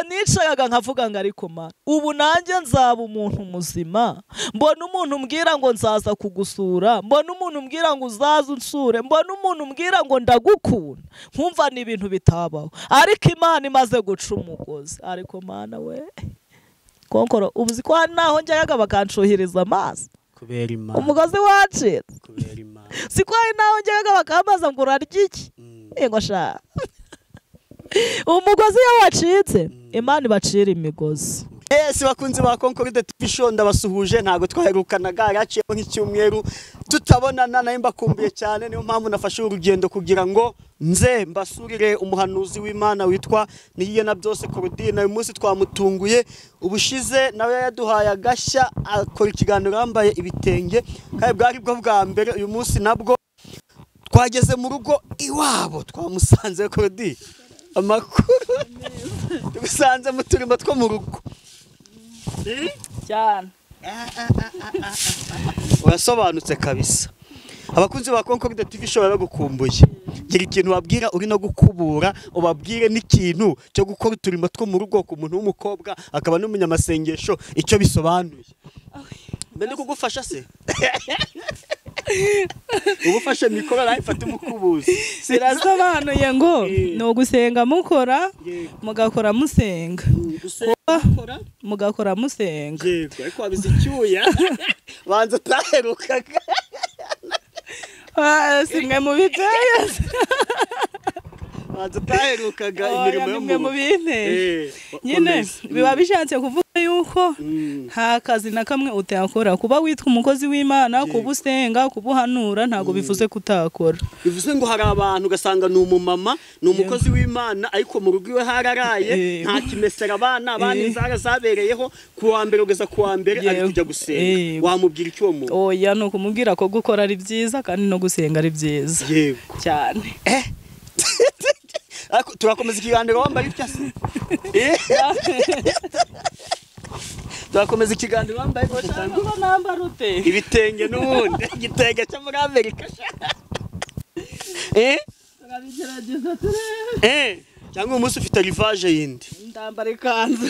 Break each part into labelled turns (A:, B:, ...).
A: nicayaga nkavuga ngo ariko mana ubu nanjye nzaba umuntu muzima, mbona umuntu umbwira ngo nzaza kugusura, mbona umuntu umbwira ngo uzaze unsure, mbona umuntu umbwira ngo ndagukunda, nkumva ni ibintu bitabaho. Ariko Imana imaze guca umugozi, ariko mana we konkoro ubuzi ko naho njyaga bakanshuhiriza amazi
B: kubera Imana,
A: umugozi wacitse
B: kubera Imana,
A: siko naho njyaga bakamaza ngo urarya iki ngo sha umugozi iyo wacitse Imana ibacira imigozi.
B: bakunzi ba Concord TV show ndabasuhuje, ntago twaherukanaga yaciyemo nk'icyumweru tutabonana, nayo mbakumbuye cyane, niyo mpamvu nafashe urugendo kugira ngo nze mbasurire umuhanuzi w'Imana witwa Niyigena Byose Claudine. Uyu munsi twamutunguye, ubushize nawe yaduhaye agashya akora ikiganiro yambaye ibitenge, kandi bwari bwo bwa mbere. Uyu munsi nabwo twageze mu rugo iwabo, twamusanze Claudine. Amakuru tugusanze mu turimo two mu rugo
A: cyane,
B: urasobanutse kabisa. Abakunzi ba Concord TV show bagukumbuye, gira ikintu wabwira uri no gukubura, ubabwire n'ikintu cyo gukora uturimo two mu rugo ku muntu w'umukobwa akaba n'umunyamasengesho icyo bisobanuye. Mbende kugufasha se ubufashe mikoro nawe ifate umukubuzi.
A: Sirasobanuye ngo no gusenga mukora mugakora musenga, mugakora musenga.
B: Yego ariko wabize icyuya banza taherukaga
A: simwe mu biteye
B: banza taherukaga imirimo yo mu
A: binteye nyine biba bishatse kuvuga yuko nta kazi na kamwe utakora. Kuba witwa umukozi w'Imana, kuba usenga, kuba uhanura, ntago bivuze kutakora.
B: Bivuze ngo hari abantu ugasanga ni umumama, ni umukozi w'Imana, ariko mu rugo iwe hararaye, nta kimesera abana inzara zabereyeho, kuwa mbere ugeza kuwa mbere ari kujya gusenga. Wamubwira icyo mu
A: oya no kumubwira ko gukora ari byiza kandi no gusenga ari byiza.
B: Yego
A: cyane.
B: Turakomeza ikiganiro wambaye itya se turakomeza ikiganiro wambaye
A: ngo nambara ute
B: ibitenge n'ubundi igitenge cyo muri Amerika
A: turabigerageza turebe
B: cyangwa umunsi ufite rivage yindi
A: ndambara ikanzu.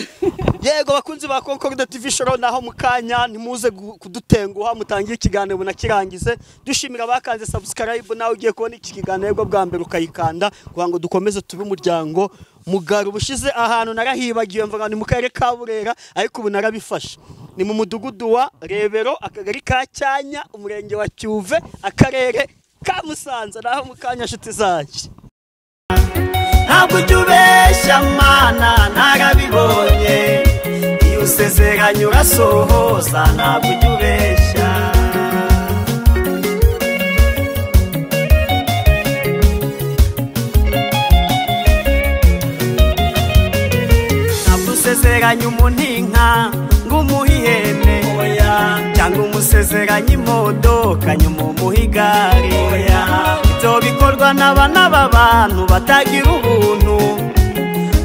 B: Yego bakunzi ba Concord TV show, naho mukanya ntimuze kudutenguha, mutangiye ikiganiro munakirangize. Dushimira bakanze subscribe, nawe ugiye kubona iki kiganiro bwa mbere ukayikanda kugira ngo dukomeze tube umuryango mugari. Ubushize ahantu narahibagiye mvuga ni mu karere ka Burera, ariko ubu narabifashe. Ni mu mudugudu wa Rebero, akagari ka Cyanya, umurenge wa Cyuve, akarere ka Musanze. Naho mukanya nshuti zacu ntabwo tubeshya Mana narabibonye, iyo usezeranye urasohoza, ntabwo tubeshya. Ntabwo usezeranye umuntu inka ngo umuhe ihene, cyangwa umusezeranye imodoka nyuma umuhe igare. Ibyo bikorwa n'abana b'abantu batagira ubuntu,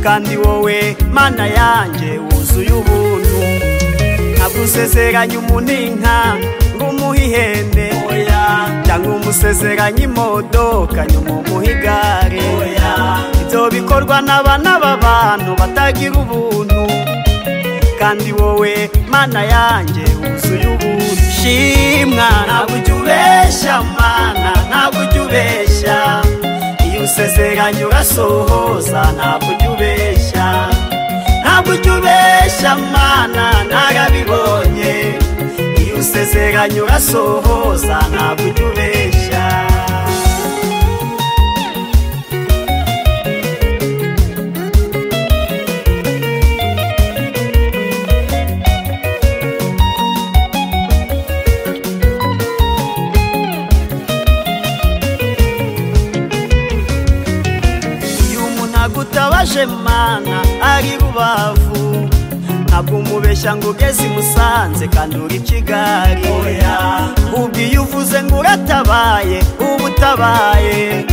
B: kandi wowe Mana yanjye wuzuye ubuntu. Ntabwo usezeranye umuntu inka ngo umuhe ihene, cyangwa umusezeranye imodoka nyuma umuhe igare. Ibyo bikorwa n'abana b'abantu batagira ubuntu, kandi wowe Mana yanjye wuzuye ubuntu. Shimwa ntabwo ujya ubeshya Mana, ntabwo ujya ubeshya, iyo usezeranye urasohoza, ntabwo ujya ubeshya. Ntabwo ujya ubeshya Mana narabibonye, iyo usezeranye urasohoza, ntabwo ujya ubeshya. Gutabaje Mana ari Rubavu, ntabwo umubeshya ngo ugeze i Musanze kandi uri Kigali. Ubwiye uvuze ngo uratabaye, ubu utabaye,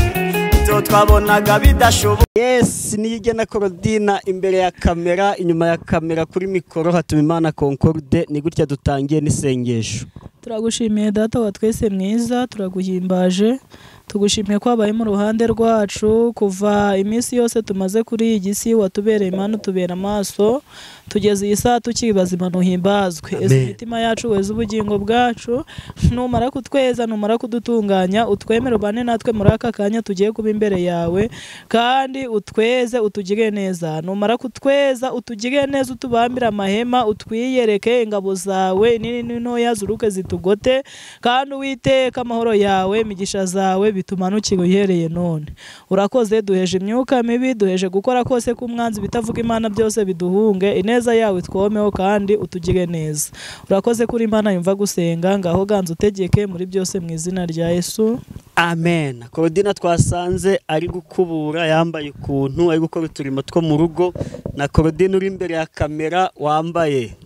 B: ibyo twabonaga bidashoboka. Yes, Niyigena Claudine imbere ya kamera, inyuma ya kamera kuri mikoro Hatuma Imana Concord. Ni gutya dutangiye n'isengesho.
A: turagushimiye data wa twese mwiza, turaguhimbaje, tugushimiye ko wabaye mu ruhande rwacu kuva iminsi yose tumaze kuri iyi gisi, watubereye Imana, utubera amaso, tugeze iyi saa tukibazima ntuhimbazwe. Ese imitima yacu weza ubugingo bwacu, numara kutweza, numara kudutunganya, utwemere ubane natwe muri aka kanya tugiye kuba imbere yawe, kandi utweze utugire neza. Numara kutweza utugire neza, utubambire amahema, utwiyereke ingabo zawe nini n'intoya zuruke zitugote, kandi Uwiteka amahoro yawe, imigisha zawe bitumanukire uhereye none. Urakoze, duheje imyuka mibi, duheje gukora kose k'umwanzi bitavuga Imana byose biduhunge, ineza yawe twomeho kandi utugire neza. Urakoze kuri Imana yumva gusenga, ngaho ganza utegeke muri byose mu izina rya Yesu,
B: amen. Claudine twasanze ari gukubura, yambaye ukuntu ari gukora uturimo two mu rugo, na Claudine uri imbere ya kamera wambaye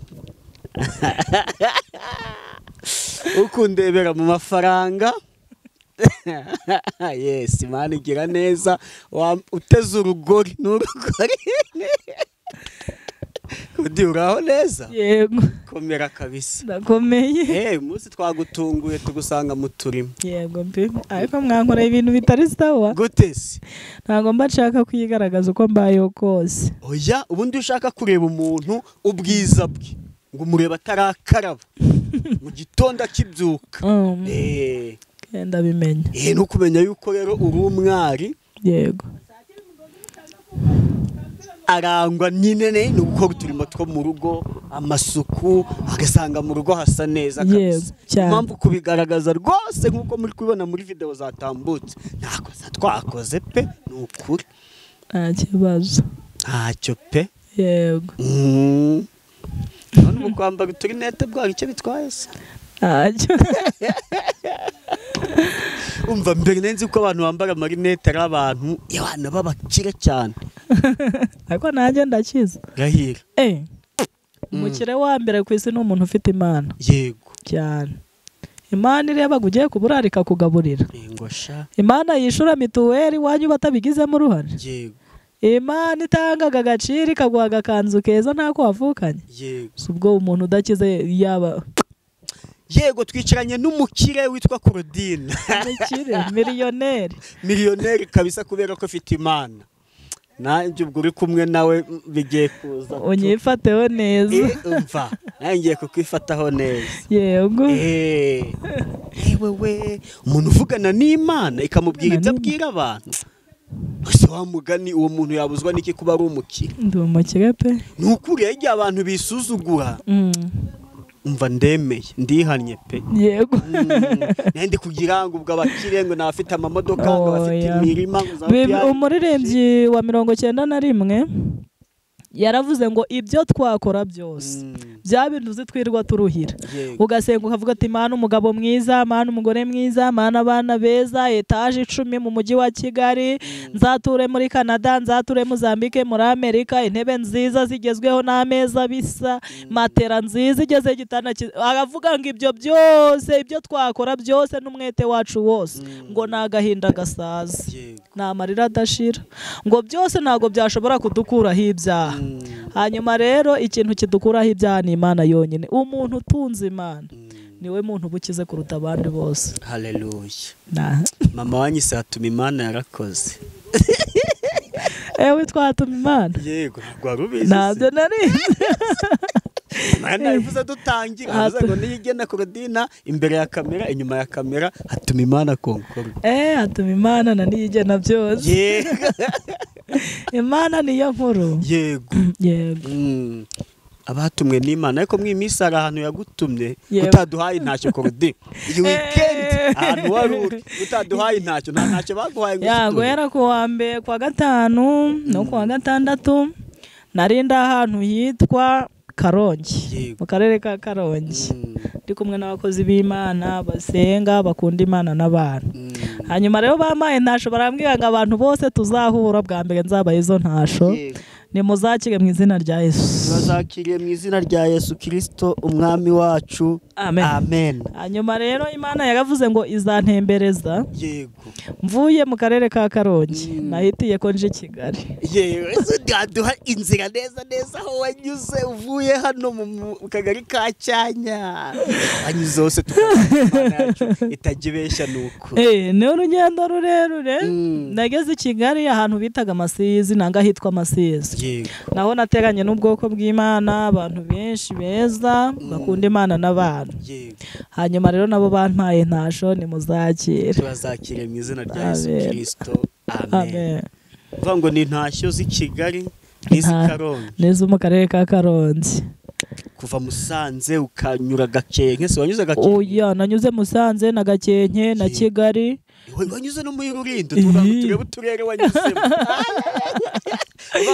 B: ukundebera mu mafaranga. Yes, Imana igira neza, uteze urugori n'urugori. Kudi uraho neza?
A: Yego.
B: Komera kabisa.
A: Ndakomeye.
B: Umunsi twagutunguye tugusanga mu turimo.
A: Yego mpe. Ariko mwankoreye ibintu bitari sawa.
B: Gute se?
A: Ntago mba nshaka kwigaragaza uko mbayeho kose.
B: Oya, ubundi ushaka kureba umuntu ubwiza bwe, ngo umureba atarakaraba mu gitondo akibyuka.
A: Kenda bimenya.
B: No kumenya yuko rero uri umwari.
A: Yego.
B: Arangwa nyine no gukora uturimo two mu rugo, amasuku, agasanga mu rugo hasa neza kabisa. Impamvu kubigaragaza rwose nkuko muri kubibona muri video zatambutse, nakoze twakoze pe, nukuri
A: nta kibazo,
B: ntacyo pe.
A: Yego.
B: None mu kwambara uturinete bwari icyo bitwaye se?
A: Ntacyo.
B: Umva mbere nenzi ko abantu bambara amarinete ari abantu y'abana babakire cyane.
A: Ariko nanjye ndakiza.
B: Gahira.
A: Umukire wa mbere ku isi ni umuntu ufite Imana.
B: Yego.
A: Cyane. Imana ireba ugiye kuburarika kugaburira.
B: Ngosha.
A: Imana yishura mituweli wanyu batabigizemo uruhare.
B: Yego.
A: Imana itangaga agaciro ikaguha agakanzu keza ntako wavukanye.
B: Yego.
A: Subwo umuntu udakize yaba.
B: Yego, twicaranye n'umukire witwa Claudine.
A: Umukire, miliyoneri.
B: Miliyoneri kabisa kubera ko afite Imana. Nanjye ubwo uri kumwe nawe bigiye kuza.
A: Unyifateho neza.
B: Umva, nanjye kukwifataho neza.
A: Yego.
B: Wewe, umuntu uvugana n'Imana ikamubwira ibyo abwira abantu. Ese wa mugani uwo muntu yabuzwa n'iki kuba ari umukire?
A: Ndi umukire pe.
B: Nukuri yagiye abantu bisuzugura. Umva ndemeye, ndihanye pe.
A: Yego.
B: Nende kugira ngo ubwo abakire ngo nafite amamodoka ngo bafite imirima ngo
A: umuririmbyi wa 91 yaravuze ngo ibyo twakora byose bya bintu zitwirwa turuhira, ugasenga ukavuga ati Mana umugabo mwiza, Mana umugore mwiza, Mana abana beza, etaje 10 mu mujyi wa Kigali, nzature muri Canada, nzature Mozambique, muri Amerika, intebe nziza zigezweho n'ameza bisa, matera nziza igeze gitanda. Aravuga ngo ibyo byose, ibyo twakora byose n'umwete wacu wose ngo nagahinda gasaza, namarira adashira, ngo byose ntago byashobora kudukuraho ibyaha. Hanyuma rero ikintu kidukuraho ibyaha ni Imana yonyine. Umuntu utunze Imana niwe muntu ubukize kuruta abandi bose.
B: Haleluya. Mama wanyise atuma Imana yarakoze.
A: Ewe twatuma Imana?
B: Yego, gwarubizi.
A: Nabyo nari.
B: Mana ivuze dutangira, avuze ngo niyigena Claudine imbere ya kamera, inyuma ya kamera atuma Imana konkora.
A: Atuma Imana na niyigena byose.
B: Yego.
A: Imana niyo nkuru.
B: Yego.
A: Yego.
B: Abatumwe n'Imana ariko mwimisa ari ahantu yagutumye utaduhaye ntacyo Claudine. Iyi weekend ahantu waruri utaduhaye ntacyo baguhaye ngo.
A: Yago yara ku wa mbere kwa gatanu no ku wa gatandatu narinda ahantu hitwa Karongi, mu karere ka Karongi. Ndi kumwe n'abakozi b'Imana basenga bakunda Imana n'abantu. Hanyuma rero bamaye ntasho barambwira ngo abantu bose tuzahura bwa mbere nzabaye izo ntasho. nimuzakire mu izina rya Yesu.
B: Bazakiriye mu izina rya Yesu Kristo umwami wacu.
A: Amen.
B: Amen.
A: Hanyuma rero Imana yaravuze ngo izantembereza.
B: Yego.
A: Mvuye mu karere ka Karongi nahitiye ko nje Kigali.
B: Yego, duha inzira neza aho wanyuze uvuye hano mu kagari ka Cyanya. Anyuze hose tukazimana yacu itagibesha nuko.
A: Ni urugendo rurerure. Nageze Kigali ahantu bitaga Masizi nanga hitwa Masizi.
B: Yego.
A: Naho nateranye n'ubwoko bw'Imana, abantu benshi beza bakunda Imana n'abantu.
B: Yego.
A: Hanyuma rero nabo bampaye ntasho nimuzakire.
B: Tubazakire mu izina rya Yesu Kristo.
A: Amen.
B: Ngo ni ntashyo z'i Kigali n'izi Karongi.
A: N'izo mu karere ka Karongi.
B: Kuva Musanze ukanyura Gakenke, se wanyuze Gakenke?
A: Oya, nanyuze Musanze na Gakenke na Kigali.
B: Wanyuze no muri Rulindo turebe uturere wanyuzemo.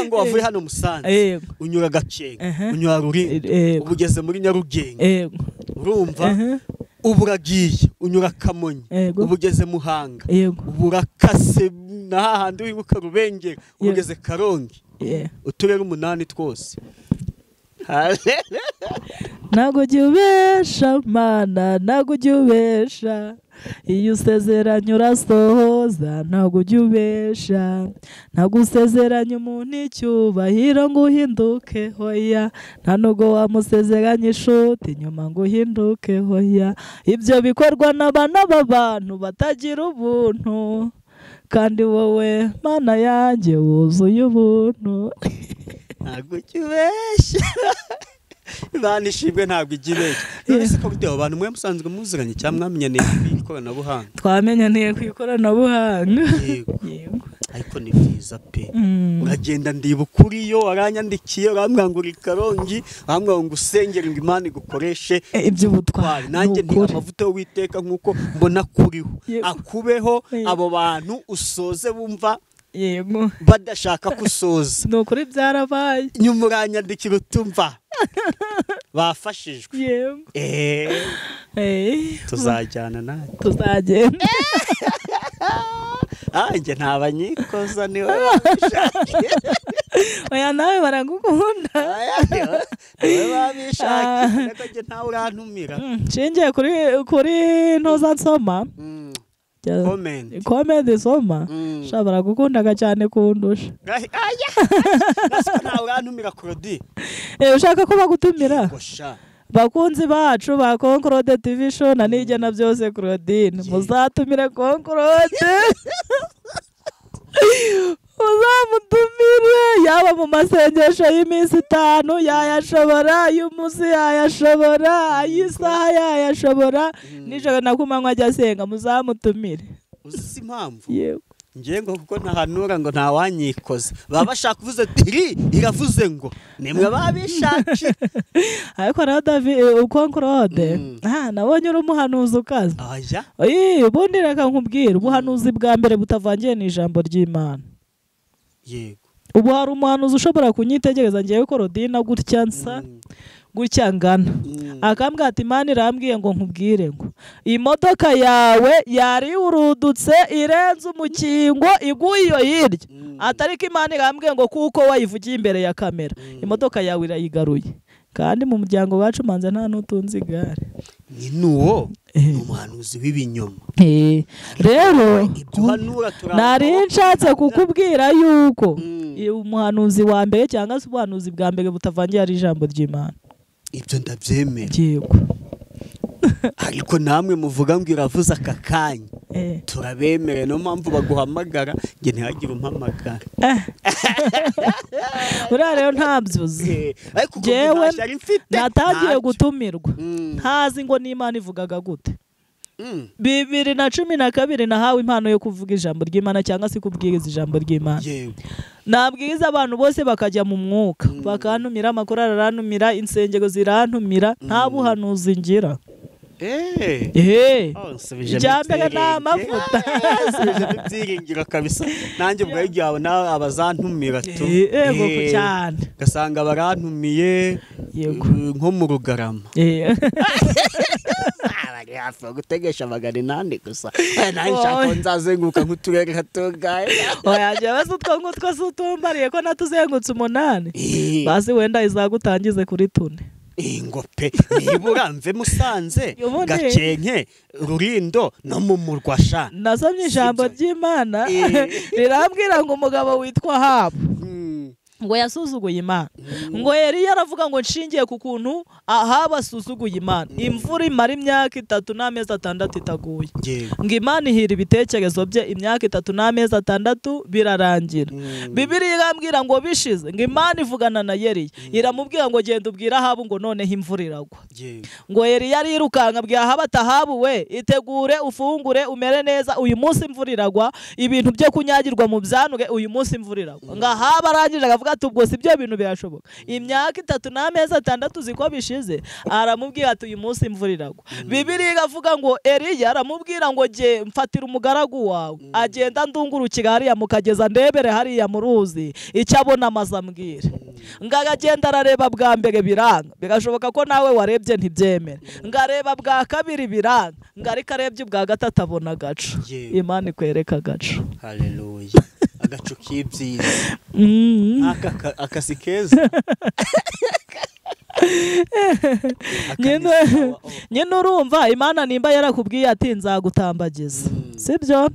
B: Ngo wavuye hano Musanze unyura Gakenke, unyura Rulindo, ubugeze muri Nyarugenge. Urumva? Uburagiye unyura Kamonyi, ubugeze Muhanga, uburakase na hahandi wibuka Rubengera, ubugeze Karongi. Uturere 8 twose.
A: Nago jyubesha Mana, nago jyubesha. Iyo usezeranye urasohoza, nago jyubesha. Nago usezeranye umuntu icyubahiro ngo uhinduke hoya. Nta nubwo wamusezeranye inshuti nyuma ngo uhinduke hoya. Ibyo bikorwa n'abana b'abantu batagira ubuntu, kandi wowe Mana yanjye wuzuye ubuntu.
B: Ntago cyubesha. Imana ishimwe ntabwo igibesha. Ese ko bitewe abantu mwe musanzwe muziranye cyangwa mwamenyaniye ku ikoranabuhanga?
A: Twamenyaniye ku ikoranabuhanga.
B: Yego. Ariko ni byiza pe. Uragenda ndibuka uriyo waranyandikiye urambwangura Karongi, urambwanga ngo usengere ngo Imana igukoreshe
A: iby'ubutwari.
B: Nanjye ndi amavuta yo witeka nkuko mbona kuriho. Akubeho abo bantu usoze bumva
A: yego
B: badashaka kusoza.
A: Nukuri byarabaye.
B: Nyuma uranyandikira utumva bafashijwe.
A: Yego.
B: Tuzajyana nawe.
A: Tuzagenda.
B: Njye ntabanyikoza niwe babishakiye.
A: Oya nawe baragukunda.
B: Niwe babishakiye. Ariko njye ntawe urantumira.
A: Nshingiye kuri ntoza nsoma. Comment soma. Shabara gukundaga cyane kundusha.
B: Nasiko ntawe urantumira Claudie.
A: Ushaka ko bagutumira? Bakunzi bacu ba Concorde TV show na nije na byose Claudine. Muzatumire Concorde. Uzamutumire yaba mu masengesho y'iminsi 5 yayashobora, y'umunsi yayashobora, ay'isaha yayashobora, nijoro nakumanywa ajya asenga. Muzamutumire.
B: Uzi impamvu?
A: Yego.
B: Ngiye ngo kuko ntahanura ngo nta wanyikoze. Baba bashaka kuvuze iravuze ngo nimwe babishaki.
A: Ariko na David Concorde nabonye uri umuhanuzi ukaza. Ubundi reka nkubwire ubuhanuzi bwa mbere butavangiye n'ijambo ry'Imana.
B: Yego.
A: Ubu hari umuhanuzi ushobora kunyitegereza ngiye ko Rodina gutya nsa gutya ngana, akambwira ati Imana irambwiye ngo nkubwire ngo imodoka yawe yari urudutse irenze umukingo iguye iyo hirya. Atariko Imana irambwiye ngo kuko wayivugiye imbere ya kamera imodoka yawe irayigaruye. Kandi mu muryango wacu manze nta nutunzi igare.
B: Ni nuwo umuhanuzi w'ibinyoma.
A: Rero nari nshatse kukubwira yuko umuhanuzi wa mbere cyangwa se ubuhanuzi bwa mbere butavangiye ari ijambo ry'Imana.
B: Ibyo ndabyemera.
A: Yego.
B: Ariko namwe muvuga ngo iravuze aka kanya. Turabemere no mpamvu baguhamagara nge ntihagire umpamagara.
A: Uriya rero ntabyuzi. Jewe natagiye gutumirwa ntazi ngo n'Imana ivugaga gute. 2012 nahawe impano yo kuvuga ijambo ry'Imana cyangwa se kubwiriza ijambo ry'Imana. Nabwiza abantu bose bakajya mu mwuka bakantumira, amakorari arantumira, insengero zirantumira, nta buhanuzi ngira. Jambere na mafuta.
B: Byiringiro kabisa. Nanjye ubwo yawe nawe abazantumira tu.
A: Yego cyane.
B: Gasanga barantumiye nko mu Rugarama. yafa gutegesha 800 gusa nayo nshaka nzazenguka nk'uturere hatungaye
A: oya jewe utwo ngutwo sutumbariye ko natuzengutse 8 basi wenda izagutangize kuri 4
B: ingope nibura mve Musanze Gakenke Rurindo no mu Murwasha
A: nasomye ijambo ry'Imana rirambwira ngo umugabo witwa Ahabu ngo yasuzuguye Imana ngo Eliya aravuga ngo nshingiye ku kuntu Ahabu asuzuguye Imana imvura imara imyaka 3 n'amezi 6 itaguye ngo Imana ihira ibitekerezo bye imyaka 3 n'amezi 6 birarangira Bibiliya irambwira ngo bishize ngo Imana ivugana na Eliya iramubwira ngo genda ubwira Ahabu ngo noneho imvura iragwa ngo Eliya arirukanka abwira Ahabu atahabu we itegure ufungure umere neza uyu munsi imvura iragwa ibintu byo kunyagirwa mu byanuge uyu munsi imvura iragwa ngo Ahabu arangije ati ubwo si byo bintu birashoboka imyaka 3 n'amezi 6 ziko bishize aramubwira ati uyu munsi imvura iragwa Bibiliya iravuga ngo Eliya aramubwira ngo je mfatira umugaragu wawe agenda ndungurukira hariya mukageza ndebere hariya mu ruzi icyo abona amazambwire ngagagenda arareba bwa mbere biranga bigashoboka ko nawe warebye ntibyemere ngareba bwa kabiri biranga ngarika arebye bwa gatatu abona agacu Imana ikwereka agacu
B: haleluya agacu k'ibyiza akasi keza
A: nyine urumva Imana nimba yarakubwiye ati nzagutambagiza sibyo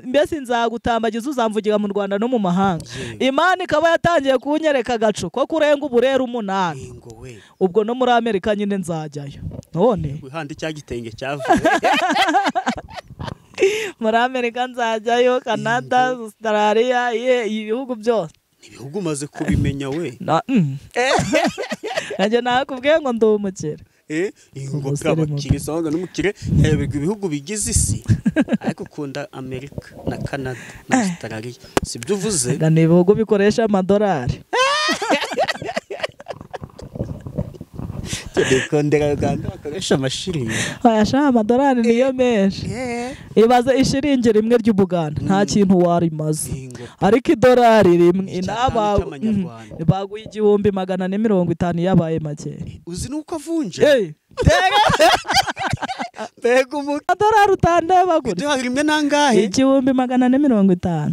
A: mbese nzagutambagiza uzamvugira mu Rwanda no mu mahanga Imana ikaba yatangiye kunyereka agacu ko kurenga uburere 8 ubwo no muri Amerika nyine nzajyayo none
B: wihandi cya gitenge cyavuye
A: muri Amerika nzajyayo Canada Australia ibihugu byose
B: ibihugu maze kubimenya we
A: nanjye nakubwiye ngo ndi umukire
B: ingope abakire songa n'umukire yabega ibihugu bigize isi ariko ukunda Amerika na Canada na Australia sibyo uvuze
A: ni ibihugu bikoresha amadolari
B: Ndekondera Uganda bakoresha amashiringi
A: ayasha amadolari niyo menshi ibaze ishiringi rimwe ry'Ubuganda nta kintu warimaze ariko idolari rimwe inaba baguye 1,450 yabaye make
B: uzi nuko avunje bega
A: amadolari utanda bagura
B: idolari rimwe nangahe
A: 1,450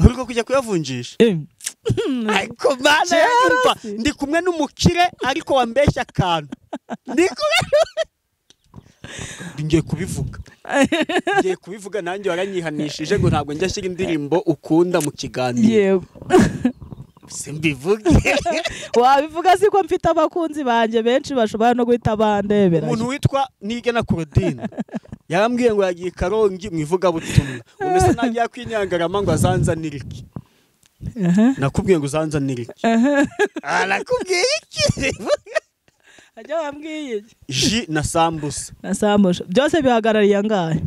B: uriko kujya kuyavunjisha ariko bana yumva ndi kumwe n'umukire ariko wambeshya akantu ngiye kubivuga nanjye waranyihanishije ngo ntabwo njya ashyira indirimbo ukunda mu kiganiro
A: yego
B: simbivuge
A: wabivuga siko mfite abakunzi banje benshi bashobora no guhita bandebera
B: umuntu witwa Nigena Claudine yarambwiye ngo yagiye Karongi mu ivuga butumwa unese nagiye kwinyangarama ngo azanzanire iki nakubwiye ngo uzanzanire iki nakubwiye iki
A: ajya wambwiye
B: ji na sambusa
A: byose bihagarariye angahe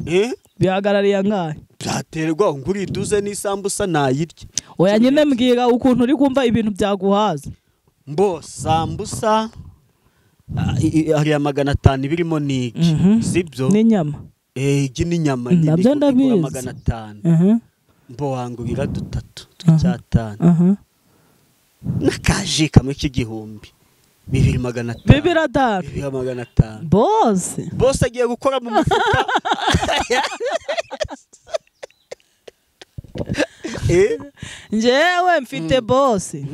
A: bihagarariye angahe
B: byaterwa nguri iduze n'isambusa nayirye
A: oya nyine mbwira ukuntu uri kumva ibintu byaguhaza
B: mbo sambusa hari 500 birimo niki sibyo
A: n'inyama
B: igi n'inyama
A: nabyo ndabizi
B: 500 mbo wangurira 3 cyatanu nakaje kamwe k'igihumbi
A: 2,500
B: bose agiye gukora mu mufuka
A: njyewe mfite bosi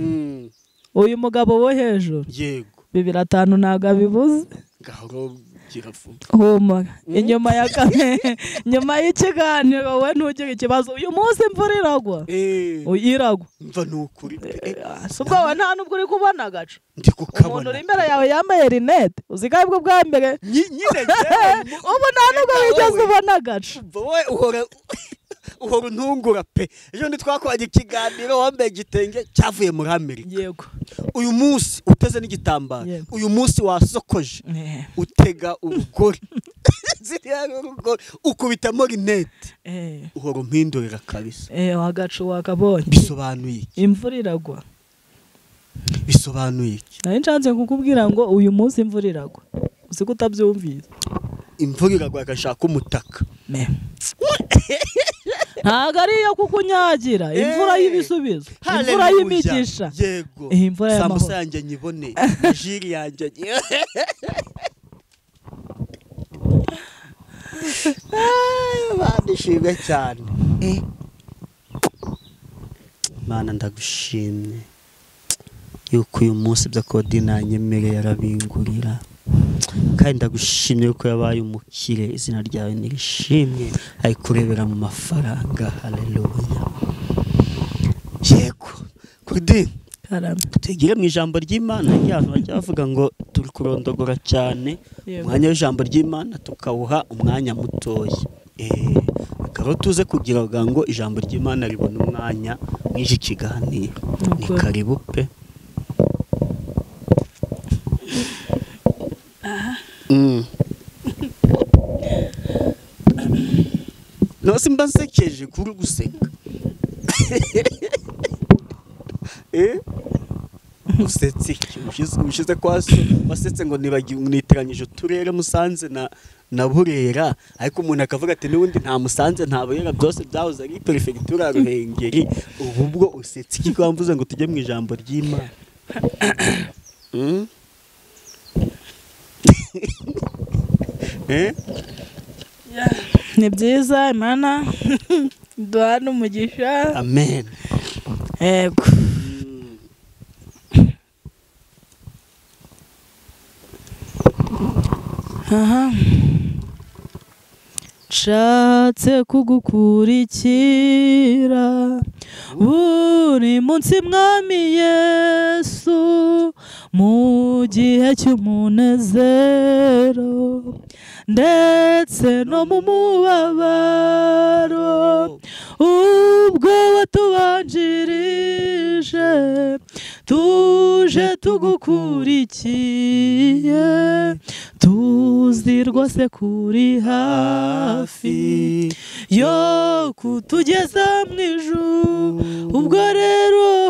A: uyu mugabo wo hejuru
B: yego
A: 2,500 ntago abibuze
B: gahoro girafu
A: homa inyuma ya kame nyuma y'ikiganiro we ntugire ikibazo uyu munsi imvura iragwa iragwa
B: mva nukuri
A: subwo we nta nubwo uri kubona agacu
B: ndi kukabona
A: umuntu uri imbere yawe yambaye rinete uzigaye bwo bwa mbere
B: nyine
A: ubu nta nubwo wigeze ubona agacu
B: wowe uhora untungura pe ejo ndi twakoranye ikiganiro wambaye igitenge cyavuye muri Amerika
A: yego
B: uyu munsi uteze n'igitambaro uyu munsi wasokoje utega urugori ukubitamo rinete uhora umpindurira kabisa
A: agacu wakabonye
B: bisobanuye iki
A: imvura iragwa
B: bisobanuye iki
A: nari nshatse kukubwira ngo uyu munsi imvura iragwa uzi ko utabyumvise
B: imvura iragwa agashaka umutaka
A: ntago ari iyo kukunyagira imvura y'ibisubizo imvura y'imigisha
B: yego
A: imvura y'amahoro
B: sambusa yanjye nyibone jiri yanjye bandishimye cyane. Mana ndagushimye yuko uyu munsi bya kodi nanyemereye arabingurira, kandi ndagushimye yuko yabaye umukire, izina ryawe nirishimwe, ari kurebera mu mafaranga. Haleluya. Yego kodi tugire mu ijambo ry'Imana. Abantu bajya bavuga ngo turi kurondogora cyane, umwanya w'ijambo ry'Imana tukawuha umwanya mutoya. Rero tuze kugira ngo ijambo ry'Imana ribone umwanya mw'iki kiganiro. Ni karibu pe. No simba nsekeje kuri guseka. Usetse ushize kwaso wasetse ngo nitiranyije uturere Musanze na Burera, ariko umuntu akavuga ati n'ubundi nta Musanze nta Burera, byose byahoze ari perefegitura ya Ruhengeri. Ubwo usetse iki ko wamvuze ngo tujye mu ijambo ry'Imana?
A: Ni byiza, Imana duhana umugisha.
B: Amen.
A: Yego. Nshatse kugukurikira buri munsi Mwami Yesu, mu gihe cy'umunezero ndetse no mu mubabaro, ubwo watubanjirije tuje tugukurikiye, tuzi rwose kuri hafi yo kutugeza mu ijuru. Ubwo rero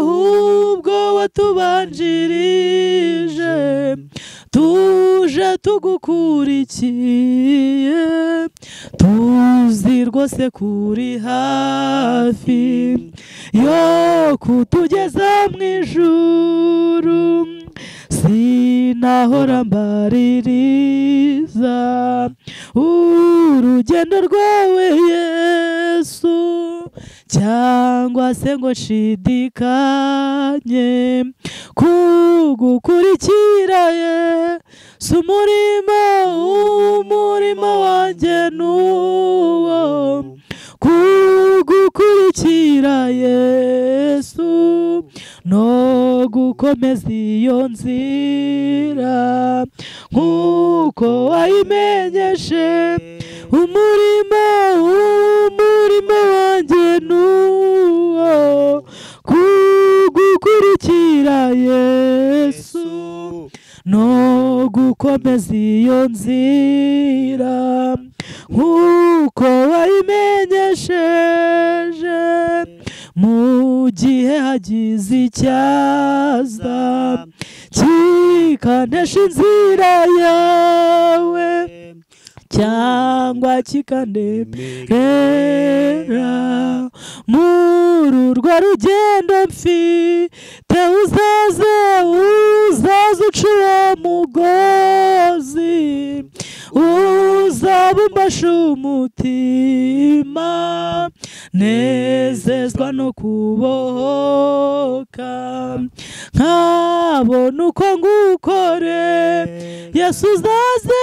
A: ubwo watubanjirije tuje tugukurikiye, tuzi rwose kuri hafi yo kutugeza mu ijuru. Sinahora mbaririza urugendo rwawe Yesu, cyangwa se ngo nshidikanye kugukurikira Yesu. Umurimo wanjye nuwo kugukurikira Yesu, no gukomeza iyo nzira nk'uko wayimenyeshe. Umurimo wanjye nuwo kugukurikira Yesu, no gukomeza iyo nzira nk'uko wayimenyesheje. Mu gihe hagize icyaza kikanesha inzira yawe, cyangwa kikanemerera muri urwo rugendo mfite, uzaze uca uwo mugozi, uzaba umbashe umutima, nezezwa no kubohoka, nkabona uko ngukore Yesu. Uzaze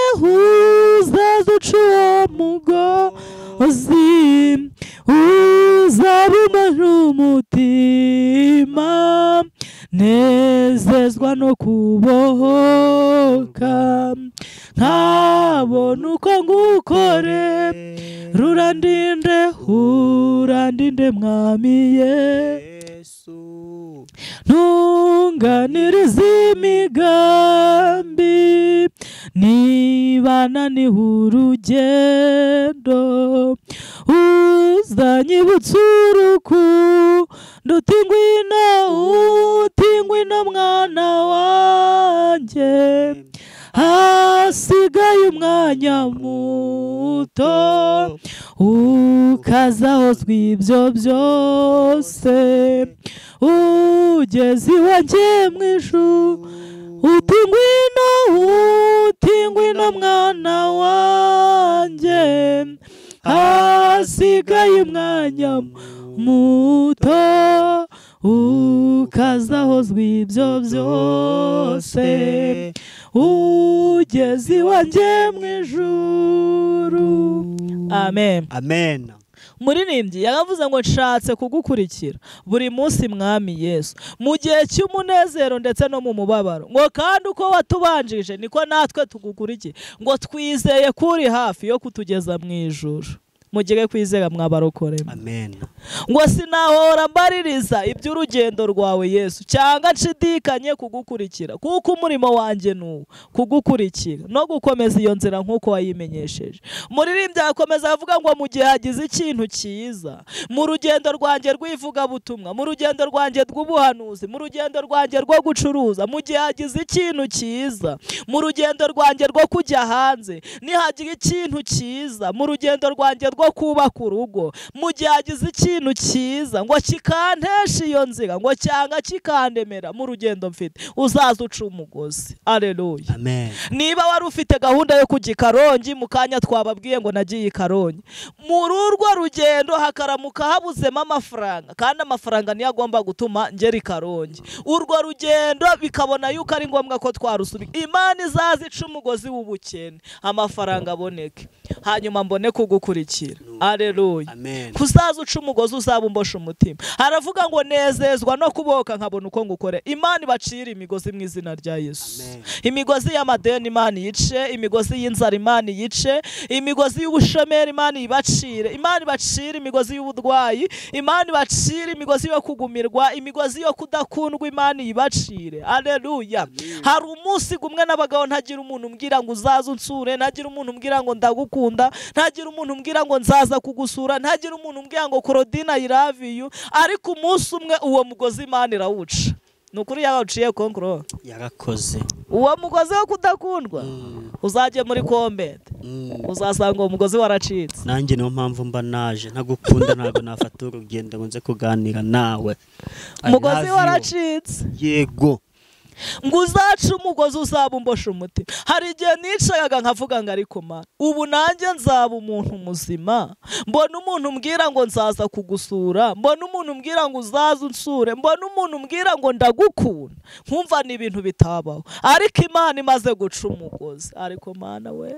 A: uca uwo mugozi, uzaba umbashe umutima, nezezwa no kubohoka, nkabona uko ngukore. Urandinde Mwami Yesu, ntunganiriza imigambi, nibana niha urugendo, uzanyibutsa urukundo, uti ngwino mwana wanjye, hasigaye umwanya muto, ukazahozwa ibyo byose, ugeze iwanjye mu ijuru. Uti ngwino mwana wanjye, hasigaye umwanya muto ukazahozwa ibyo byose ugeze iwanjye mu ijuru. Amen.
B: Amen.
A: Muririmbyi yaravuze ngo nshatse kugukurikira buri munsi mwami Yesu, mu gihe cy'umunezero ndetse no mu mubabaro, ngo kandi uko watubanjije niko natwe tugukurikira, ngo twizeye kuri hafi yo kutugeza mu ijuru. Mugire kwizera mwabarokore.
B: Amen.
A: Ngo sinahora mbaririza iby'urugendo rwawe Yesu, cyangwa nshidikanye kugukurikira, kuko umurimo wanjye nuwo kugukurikira no gukomeza iyo nzira nk'uko wayimenyesheje. Muririmbyi akomeza avuga ngo mu gihe hagize ikintu cyiza mu rugendo rwanjye rw'ivugabutumwa, mu rugendo rwanjye rw'ubuhanuzi, mu rugendo rwanjye rwo gucuruza, mu gihe hagize ikintu cyiza mu rugendo rwanjye rwo kujya hanze, nihagira ikintu cyiza mu rugendo rwanjye rwo kubaka urugo, mu gihe hagize ikintu cyiza ngo kikantesha iyo nzira, ngo cyanga kikandemera mu rugendo mfite, uzaza uca umugozi. Aleluya.
B: Amen.
A: Niba wari ufite gahunda yo kujya i Karongi, mu kanya twababwiye ngo nagiye i Karongi, muri urwo rugendo hakaramuka habuzemo amafaranga, kandi amafaranga niyo agomba gutuma ngera i Karongi, urwo rugendo bikabona yuko ari ngombwa ko twarusubika, Imana izaza ica umugozi w'ubukene, amafaranga aboneke, hanyuma mbone kugukurikira. Aleluya.
B: Amen.
A: Kuzaza uca umugozi uzaba umbosha umutima. Haravuga ngo nezezwa no kuboka nkabona uko ngukore. Imana ibacira imigozi mu izina rya Yesu.
B: Amen.
A: Imigozi y'amadeni Imana yice, imigozi y'inzara Imana yice, imigozi y'ubushomeri Imana ibacire, Imana ibacire imigozi y'ubudwayi, Imana ibacire imigozi yo kugumirwa, imigozi yo kudakundwa Imana ibacire. Aleluya. Hari umunsi gumwe n'abagabo ntagira umuntu umbwira ngo uzaza unsure, ntagira umuntu umbwira ngo ndagukunda, ntagira umuntu umbwira ngo nzaza kugusura, ntagira umuntu umbwira ngo Claudine I love you, ariko umunsi umwe uwo mugozi Imana irawuca. Nukuri yawuciye konkro
B: yarakoze.
A: Uwo mugozi wo kudakundwa uzajye muri kombete, uzasanga uwo mugozi waracitse.
B: Nanjye niyo mpamvu mba naje ntagukunda, ntabwo nafata urugendo ngo nze kuganira nawe.
A: Umugozi waracitse.
B: Yego.
A: Ngo uzaca umugozi uzaba umbosha umutima. Hari igihe nicayaga nkavuga ngo ariko Mana, ubu nanjye nzaba umuntu muzima, mbona umuntu umbwira ngo nzaza kugusura, mbona umuntu umbwira ngo uzaza unsure, mbona umuntu umbwira ngo ndagukunda, nkumva ni ibintu bitabaho, ariko Imana imaze guca umugozi. Ariko Mana we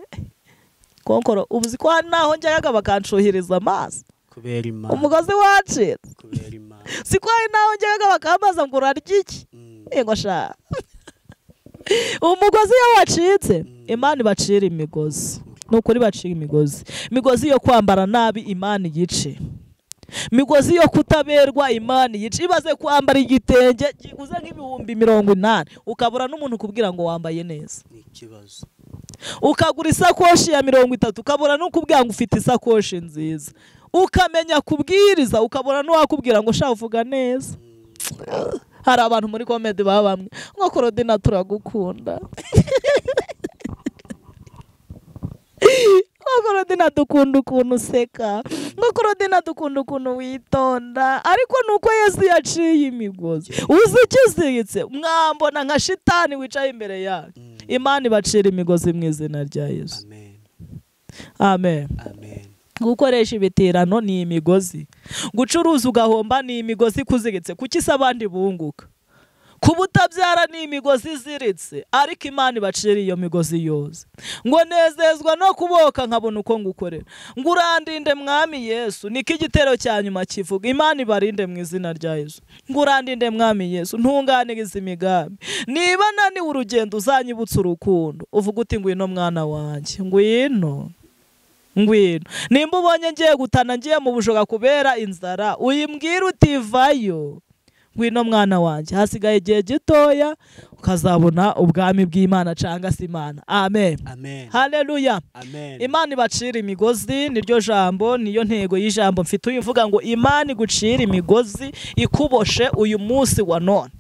A: konkoro, ubuzi ko hari naho njyaga bakanshuhiriza amazi
B: kubera Imana,
A: umugozi wacitse.
B: kubera Imana.
A: Siko hari naho njyaga bakambaza ngo urarya iki, ego sha umugozi iyo wacitse Imana ibacira imigozi. Nukuri bacira imigozi, imigozi yo kwambara nabi Imana yice, imigozi yo kutaberwa Imana yice. Ibaze kwambara igitenge giguze nk'ibihumbi 80 ukabura n'umuntu kubwira ngo wambaye neza,
B: Ni ikibazo.
A: ukagura isakoshi ya 30 ukabura n'ukubwira ngo ufite isakoshi nziza, ukamenya kubwiriza ukabura n'uwakubwira ngo sha uvuga neza. Hari abantu muri komedi baba bamwe ngo Claudine turagukunda, ngo Claudine dukunda ukuntu useka, ngo Claudine dukunda ukuntu witonda, ariko nuko Yesu yaciye imigozi. Uzi icyo uziritse, mwambona nka shitani wicaye imbere yawe. Imana ibacira imigozi mu izina rya Yesu.
B: Amen.
A: Amen.
B: Amen.
A: Gukoresha ibitirano ni imigozi, gucuruza ugahomba ni imigozi kuziritse. Kuki se abandi bunguka? Kubutabyara ni imigozi iziritse, ariko Imana ibacira iyo migozi yose. Ngo nezezwa no kuboka nkabona uko ngukorera. Ngo urandinde mwami Yesu, niko igitero cya nyuma kivuga. Imana ibarinde mu izina rya Yesu. Ngo urandinde mwami Yesu, ntunganirize imigambi. Niba nani urugendo uzanyibutsa urukundo, uvuga uti ngwino mwana wanjye, ngwino. Ngwino. Nimba ubonye ngiye gutana ngiye mu bujoga kubera inzara, uyimbwira utivayo. Ngwino mwana wanjye, hasigaye igihe gitoya ukazabona ubwami bw'Imana cyangwa se Imana. Amen.
B: Amen.
A: Haleluya.
B: Amen.
A: Imana ibacira imigozi, niryo jambo, niyo ntego y'ijambo mfite. Uyivuga ngo Imana igucira imigozi ikuboshe uyu munsi wa none.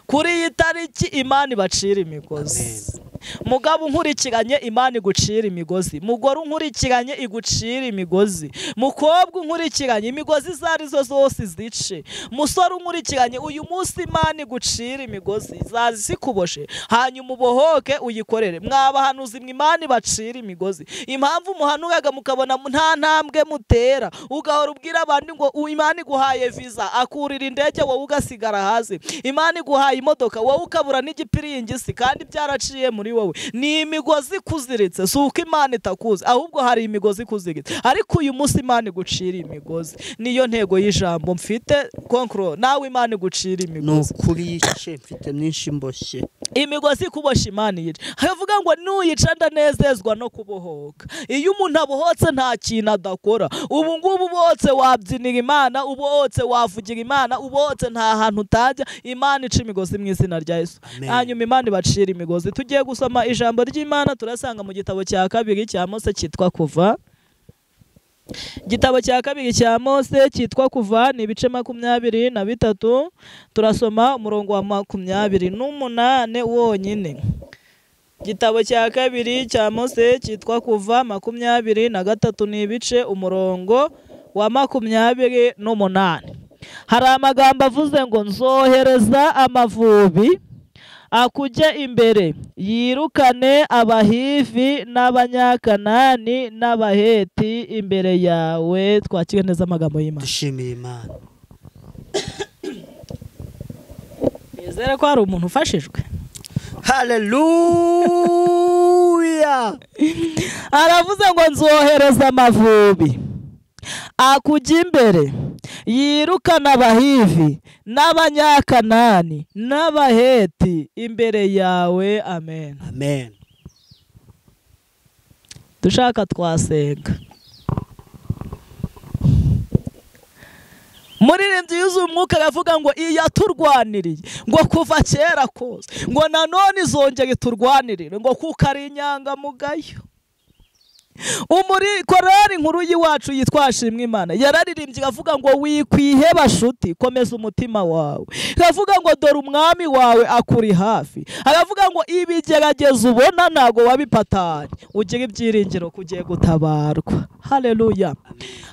A: Kuri iyi tariki Imana ibacira imigozi.
B: Amen.
A: mugabo unkurikiranye Imana igucira imigozi, mugore unkurikiranye igucira imigozi, mukobwa unkurikiranye imigozi izo arizo zose izice, musore unkurikiranye uyu munsi Imana igucira imigozi zazi sikuboshe, hanyuma ubohoke uyikorere. Mwabahanuzi mwe Imana ibacira imigozi. Impamvu muhanuraga mukabona nta ntambwe mutera, ugahora ubwira abandi ngo Imana iguhaye visa akurira indege wowe ugasigara hasi, Imana iguhaye imodoka wowe ukabura n'igipiringisi kandi byaraciye muri wowe. Ni imigozi kuziritse, si uko Imana itakuzi, ahubwo hari imigozi kuziritse. Ariko uyu munsi Imana igucira imigozi, niyo ntego y'ijambo mfite. Konkro nawe Imana igucira imigozi.
B: Nukuri yice mfite myinshi mboshye.
A: Imigozi kubosha Imana yica. Havuga ngo nuyica ndanezezwa no kubohoka. Iyo umuntu abohotse nta kintu adakora. Ubu ngubu ubotse wabyinira Imana, ubotse wavugira Imana, ubotse nta hantu utajya. Imana ica imigozi mu izina rya Yesu. Hanyuma Imana ibacira imigozi. Tugiye gusoma ijambo ry'Imana turasanga mu gitabo cya kabiri cya Mose cyitwa Kuva. Igitabo cya kabiri cya Mose cyitwa Kuva ni ibice 23, turasoma umurongo wa 28 wonyine. Igitabo cya kabiri cya Mose cyitwa Kuva 23 ni ibice umurongo wa 28. Hari amagambo avuze ngo nzohereza amavubi akujya imbere yirukane Abahivi n'Abanyakanani n'Abaheti imbere yawe. Twakire neza amagambo y'Imana.
B: Dushimiye Imana.
A: Nizere ko hari umuntu ufashijwe.
B: Haleluya.
A: Aravuze ngo nzohereza amavubi akujya imbere yirukana Abahivi n'Abanyakanani n'Abaheti imbere yawe. Amen.
B: Amen.
A: Dushaka twasenga. Muririmbyi yuzuye umwuka yavuga ngo iyaturwaniriye ngo kuva kera kose ngo nanone izongera iturwanirire ngo kuko ari inyangamugayo. Korari inkuru y'iwacu yitwa Ashimwe Imana yararirimbye avuga ngo wikwiheba shuti komeza umutima wawe, akavuga ngo dore umwami wawe akuri hafi, akavuga ngo ibigeragezo ubona ntago wabipatanye, ugira ibyiringiro kugiye gutabarwa. Haleluya.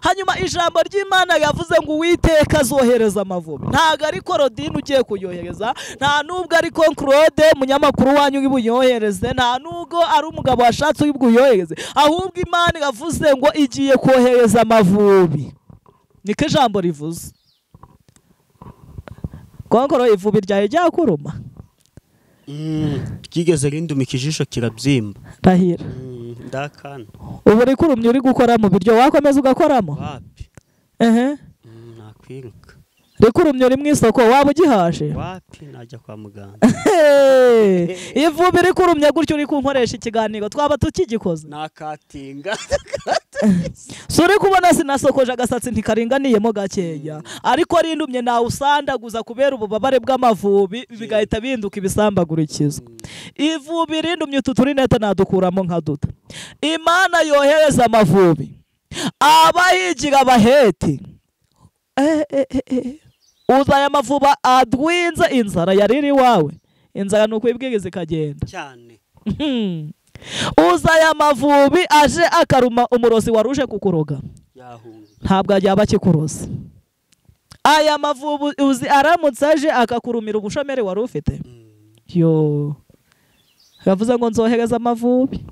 A: Hanyuma ijambo ry'Imana yavuze ngo Uwiteka azohereza amavubi. Ntago ari Korodine ugiye kuyohereza, nta nubwo ari Claude munyamakuru wanyu ubuyohereze, nta nubwo ari umugabo washatse ubuyohereze, ahubwo Imana yavuze ngo igiye kohereza amavubi. Niko ijambo rivuze. Konkoro ivubi ryaye ryakuruma.
B: Kigeze rindumika ijisho kirabyimba.
A: Rahira.
B: Ndakana.
A: Ubu rikurumye uri gukora mu biryo wakomeza ugakoramo?
B: Wapi? Nakwiruka.
A: Rikurumye uri mu isoko waba ugihaje?
B: Wapi najya kwa muganga.
A: Ivubi rikurumye gutyo uri kunkoresha ikiganiro twaba tukigikoze.
B: Nakatinga.
A: Suri kubona sinasokoje agasatsi ntikaringaniyemo gakeya, ariko rindumye nawe usandaguza kubera ububabare bw'amavubi bigahita binduka ibisambagurikizo. Ivubi rindumye tuturinete nadukuramo nka duta. Imana yohereza amavubi abahigira Abaheti. Uzaya amavuba adwinze inzara yariri wawe. Inzara nuko ibwigeze kagenda
B: cyane.
A: Uzaya amavubi aje akaruma umurozi waruje kukuroga.
B: Yahunga.
A: Ntabwo yaba kikuroza. Aya mavubu uzi aramutse aje akakurumira ubushomeri wari ufite. Yo. Yavuze ngo nzohereza amavubi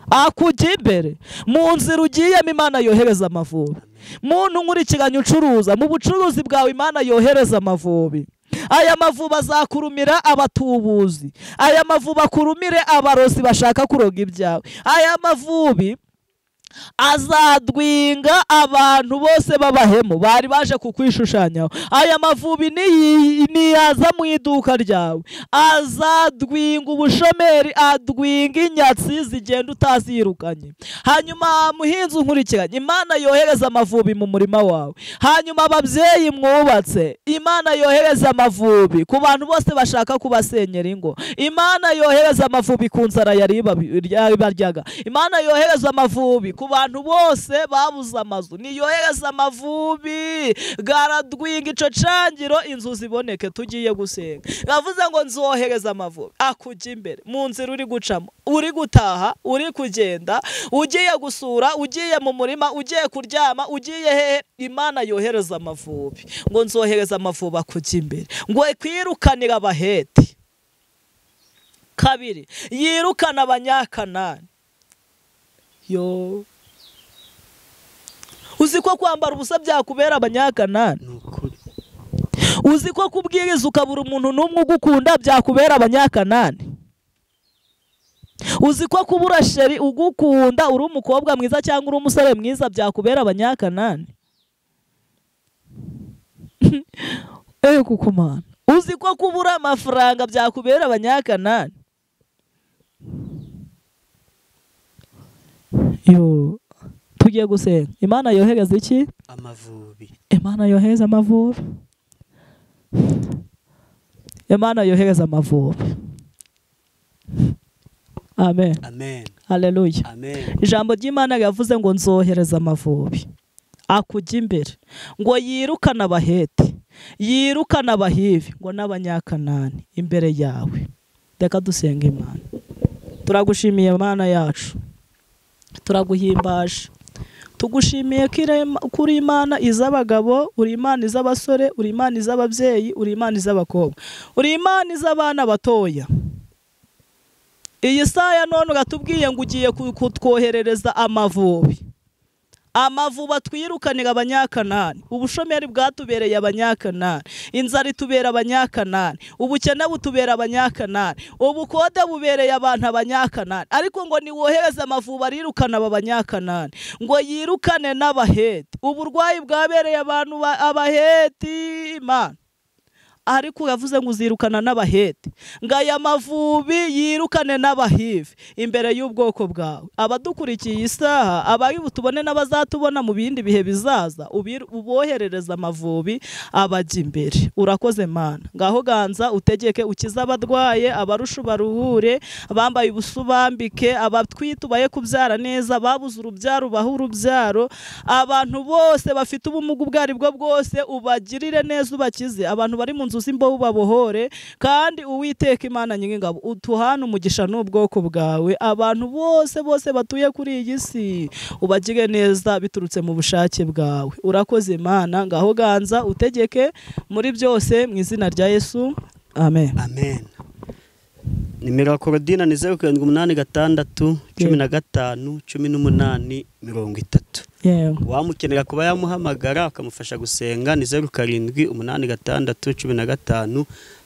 A: akujya imbere mu nzira ugiyemo. Imana yohereza amavubi. Muntu nkurikiranye ucuruza mu bucuruzi bwawe, Imana yohereza amavubi. Aya mavubi azakurumira abatubuzi, aya mavubi akurumire abarozi bashaka kuroga ibyawe, aya mavubi azadwinga abantu bose babahemu bari baje kukwishushanyaho. Aya mavubi niyaza mu iduka ryawe azadwinga ubushomeri, adwinga inyatsi zigenda utazirukanye. Hanyuma muhinzi unkurikiranye, Imana yohereza amavubi mu murima wawe. Hanyuma ababyeyi mwubatse, Imana yohereza amavubi ku bantu bose bashaka kubasenyera ingo. Imana yohereza amavubi ku nzara yari baryaga. Imana yohereza amavubi ku bantu bose babuze amazu niyohereza amavubi garadwinga ico cangiro inzu ziboneke tugiye gusenga. Yavuze ngo nzohereza amavubi akujya imbere mu nzira uri gucamo, uri gutaha, uri kugenda, ugiye gusura, ugiye mu murima, ugiye kuryama, ugiye hehe, Imana yohereza amavubi. Ngo nzohereza amavubi akujya imbere, ngo kwirukanira abaheti. Kabiri, yirukana abanyakanani. Yo, uzi ko kwambara ubusa byakubera abanyakanani? Uzi ko kubwiriza ukabura umuntu n'umwe ugukunda byakubera abanyakanani? Uzi ko kubura sheri ugukunda uri umukobwa mwiza cyangwa uri umusore mwiza byakubera abanyakanani? Kuko mana, uzi ko kubura amafaranga byakubera abanyakanani? Yo, tugiye gusenga. Imana yohereza iki?
B: Amavubi.
A: Imana yohereza amavubi. Imana yohereza amavubi. Amen.
B: Amen.
A: Haleluya.
B: Amen.
A: Ijambo ry'Imana yavuze ngo nzohereza amavubi akujya imbere, ngo yirukana abaheti, yirukana abahivi, ngo n'abanyakanani imbere yawe. Reka dusenga Imana. Turagushimiye Imana yacu, turaguhimbaje, tugushimiye kuri Imana iz'abagabo, uri Imana iz'abasore, uri Imana iz'ababyeyi, uri Imana iz'abakobwa, uri Imana iz'abana batoya. Iyi saya none uratubwiye ngo ugiye kutwoherereza amavubi. Amavubi atwirukanira abanyakanani. Ubushomeri bwatubereye abanyakanani, inzara itubera abanyakanani, ubukene butubera abanyakanani, ubukode bubereye abantu abanyakanani. Ariko ngo niwohereze amavubi arirukana aba banyakanani, ngo yirukane n'abaheti. Uburwayi bwabereye abantu abaheti Imana, ariko yavuze ngo uzirukana n'abaheti. Ngo aya mavubi yirukane n'abahivi imbere y'ubwoko bwawe. Abadukurikiye isaha, abari butubone n'abazatubona mu bindi bihe bizaza, uboherereza amavubi abajya imbere. Urakoze Mana. Ngaho ganza utegeke, ukiza abadwaye, abarusha baruhure, abambaye ubusubambike, abatwite ubaye kubyara neza, babuze urubyaro baha urubyaro, abantu bose bafite ubumuga ubwo ari bwo bwose ubagirire neza, ubakize. Abantu bari mu nzu z'imbohe ubabohore, kandi Uwiteka Imana nyir'ingabo utuhane umugisha n'ubwoko bwawe. Abantu bose batuye kuri iyi si ubagire neza biturutse mu bushake bwawe. Urakoze Imana. Ngaho ganza utegeke muri byose mu izina rya Yesu. Amen.
B: Amen. Nimero ya Korodina ni 0786 15 18 30. Wamukenera kuba yamuhamagara akamufasha gusenga ni 0786 15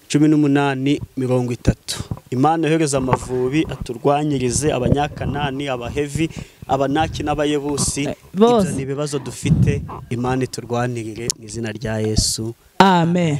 B: 18 30. Imana yohereza amavubi aturwanyirize abanyakanani, abahevi, abanaki n'abayebusi. Ibyo ni ibibazo dufite, Imana iturwanirire mu izina rya Yesu.
A: Amen.